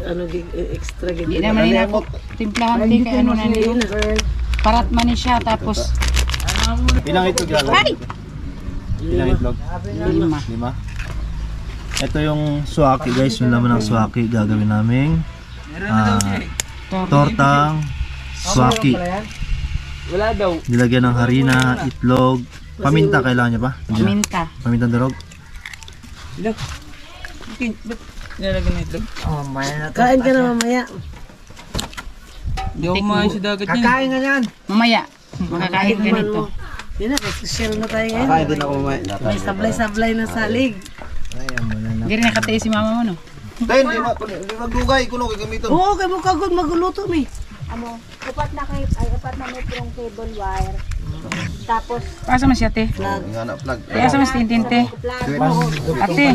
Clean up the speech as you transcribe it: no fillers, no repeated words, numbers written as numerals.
ano extra gid. Di naman nila ako timplahan di kay ano na nila. Parat man ni siya tapos Ilang itlog gagawin? Ilang itlog? 5. 5. Ito yung suwaki guys, yung laman ng suwaki gagawin naming tortang suwaki. Wala daw. Nilagyan ng harina, itlog, paminta kailangan niya ba? Minta. Pamintang durog. Ilang. Ba't nilalagyan na itlog? Oh, maya. Kain ka na mamaya. Hindi ako kumain sa dagat niya. Kakain nga yan. Mamaya. Makakain ka nito. Yun na, social na tayo ngayon. Kakain din ako mamaya. May sablay-sablay na salig. Hindi rin nakatiis si mama mo no. Tayo, di magdugay, kuno gagamiton. Oo, kay mo kagod magluto mi. Ano, upat na metrong cable wire. Tapos, Pasa man siya te. Nga na plug. Kaya sa mas tintinte. plug. Ate.